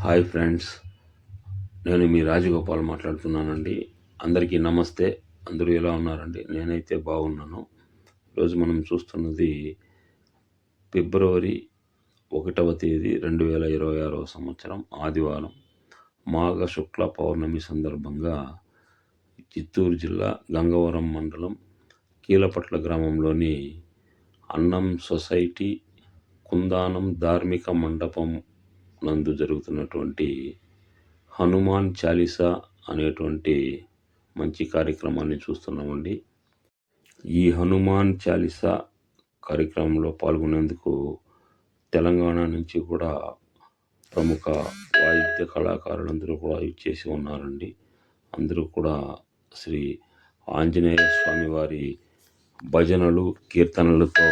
Hi friends, నేను మీ రాజగోపాల్ మాట్లాడుతున్నానండి. అందరికీ నమస్తే. అందరూ ఎలా ఉన్నారండి? నేనైతే బాగున్నాను. ఈరోజు మనం చూస్తున్నది ఫిబ్రవరి 1వ తేదీ 2026వ సంవత్సరం ఆదివారం. మాఘ శుక్ల పౌర్ణమి సందర్భంగా చిత్తూరు జిల్లా గంగవరం మండలం కీలపట్ల గ్రామంలోని అన్నం సొసైటీ కుందానం ధార్మిక మండపం నందు జరుగుతున్నటువంటి హనుమాన్ చాలీసా అనేటువంటి మంచి కార్యక్రమాన్ని చూస్తున్నామండి. ఈ హనుమాన్ చాలీసా కార్యక్రమంలో పాల్గొనేందుకు తెలంగాణ నుంచి కూడా ప్రముఖ వాయిద్య కళాకారులందరూ కూడా ఇచ్చేసి ఉన్నారండి. అందరూ కూడా శ్రీ ఆంజనేయ స్వామి వారి భజనలు కీర్తనలతో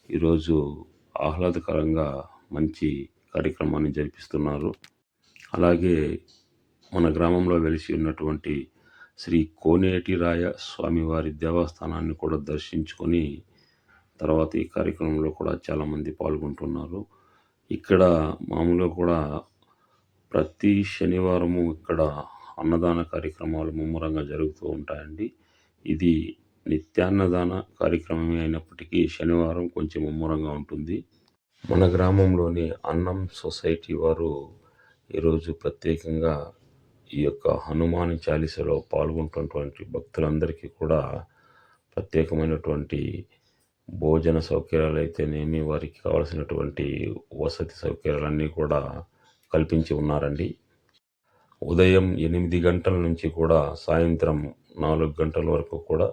ఈరోజు ఆహ్లాదకరంగా మంచి కార్యక్రమాన్ని జరిపిస్తున్నారు. అలాగే మన గ్రామంలో వెలిసి ఉన్నటువంటి శ్రీ కోనేటిరాయ స్వామివారి దేవస్థానాన్ని కూడా దర్శించుకొని తర్వాత ఈ కార్యక్రమంలో కూడా చాలామంది పాల్గొంటున్నారు. ఇక్కడ మామూలుగా కూడా ప్రతి శనివారము ఇక్కడ అన్నదాన కార్యక్రమాలు ముమ్మరంగా జరుగుతూ ఉంటాయండి. ఇది నిత్యాన్నదాన కార్యక్రమమే అయినప్పటికీ శనివారం కొంచెం ముమ్మరంగా ఉంటుంది. మన గ్రామంలోని అన్నం సొసైటీ వారు ఈరోజు ప్రత్యేకంగా ఈ యొక్క హనుమాన్ చాలీసాలో పాల్గొంటున్నటువంటి భక్తులందరికీ కూడా ప్రత్యేకమైనటువంటి భోజన సౌకర్యాలు అయితేనేమి, వారికి కావాల్సినటువంటి వసతి సౌకర్యాలన్నీ కూడా కల్పించి ఉన్నారండి. ఉదయం 8 గంటల నుంచి కూడా సాయంత్రం 4 గంటల వరకు కూడా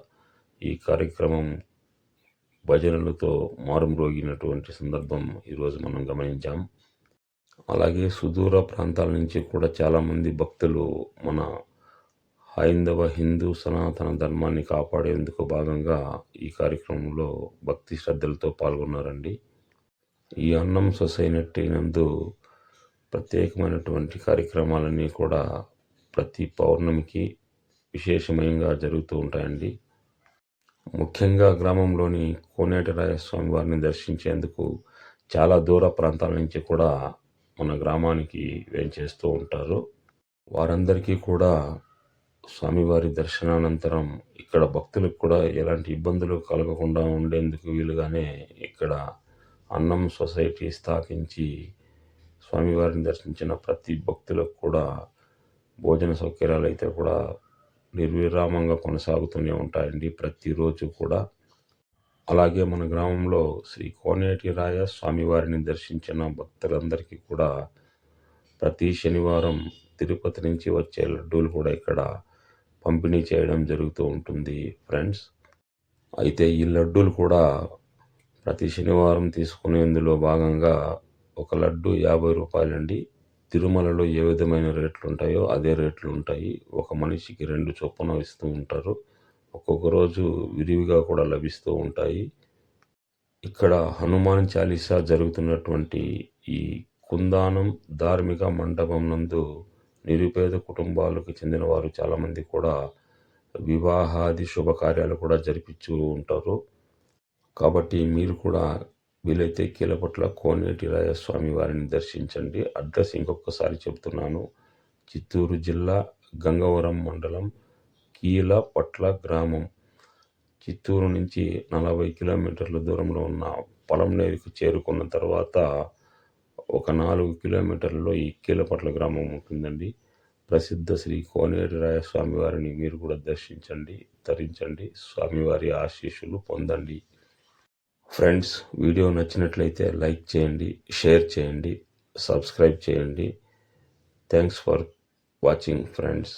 ఈ కార్యక్రమం భజనలతో మారుమ్రోగినటువంటి సందర్భం ఈరోజు మనం గమనించాం. అలాగే సుదూర ప్రాంతాల నుంచి కూడా చాలామంది భక్తులు మన హైందవ హిందూ సనాతన ధర్మాన్ని కాపాడేందుకు భాగంగా ఈ కార్యక్రమంలో భక్తి శ్రద్ధలతో పాల్గొన్నారండి. ఈ అన్నం సొసైటీ నందు ప్రత్యేకమైనటువంటి కార్యక్రమాలన్నీ కూడా ప్రతి పౌర్ణమికి విశేషమయంగా జరుగుతూ ఉంటాయండి. ముఖ్యంగా గ్రామంలోని కోనేటిరాయ స్వామి వారిని దర్శించేందుకు చాలా దూర ప్రాంతాల నుంచి కూడా మన గ్రామానికి వేంచేస్తూ ఉంటారు. వారందరికీ కూడా స్వామివారి దర్శనానంతరం ఇక్కడ భక్తులకు కూడా ఎలాంటి ఇబ్బందులు కలగకుండా ఉండేందుకు వీలుగానే ఇక్కడ అన్నం సొసైటీ స్థాపించి స్వామివారిని దర్శించిన ప్రతి భక్తులకు కూడా భోజన సౌకర్యాలు అయితే కూడా నిర్విరామంగా కొనసాగుతూనే ఉంటాయండి ప్రతిరోజు కూడా. అలాగే మన గ్రామంలో శ్రీ కోనేటిరాయ స్వామివారిని దర్శించిన భక్తులందరికీ కూడా ప్రతి శనివారం తిరుపతి నుంచి వచ్చే లడ్డూలు కూడా ఇక్కడ పంపిణీ చేయడం జరుగుతూ ఉంటుంది ఫ్రెండ్స్. అయితే ఈ లడ్డూలు కూడా ప్రతి శనివారం తీసుకునేందులో భాగంగా ఒక లడ్డు 50 రూపాయలండి. తిరుమలలో ఏ విధమైన రేట్లు ఉంటాయో అదే రేట్లు ఉంటాయి. ఒక మనిషికి 2 చొప్పున ఇస్తూ ఉంటారు. ఒక్కొక్క రోజు విరివిగా కూడా లభిస్తూ ఉంటాయి. ఇక్కడ హనుమాన్ చాలీసా జరుగుతున్నటువంటి ఈ కుందానం ధార్మిక మండపం నందు నిరుపేద కుటుంబాలకు చెందిన వారు చాలామంది కూడా వివాహాది శుభకార్యాలు కూడా జరిపించు ఉంటారు. కాబట్టి మీరు కూడా వీలైతే కీలపట్ల కోనేటిరాయ స్వామి వారిని దర్శించండి. అడ్రస్ ఇంకొకసారి చెప్తున్నాను. చిత్తూరు జిల్లా గంగవరం మండలం కీలపట్ల గ్రామం. చిత్తూరు నుంచి 40 కిలోమీటర్ల దూరంలో ఉన్న పొలంనేరుకు చేరుకున్న తర్వాత ఒక 4 కిలోమీటర్లలో ఈ కీలపట్ల గ్రామం ఉంటుందండి. ప్రసిద్ధ శ్రీ కోనేటిరాయ స్వామివారిని మీరు కూడా దర్శించండి, తరించండి, స్వామివారి ఆశీస్సులు పొందండి. ఫ్రెండ్స్, వీడియో నచ్చినట్లయితే లైక్ చేయండి, షేర్ చేయండి, సబ్స్క్రైబ్ చేయండి. Thanks for watching friends.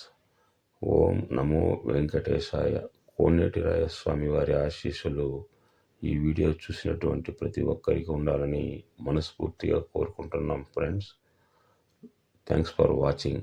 ఓం నమో వెంకటేశాయ. కోనేటిరాయ స్వామి వారి ఆశీస్సులు ఈ వీడియో చూసినటువంటి ప్రతి ఒక్కరికి ఉండాలని మనస్ఫూర్తిగా కోరుకుంటున్నాం ఫ్రెండ్స్. Thanks for watching.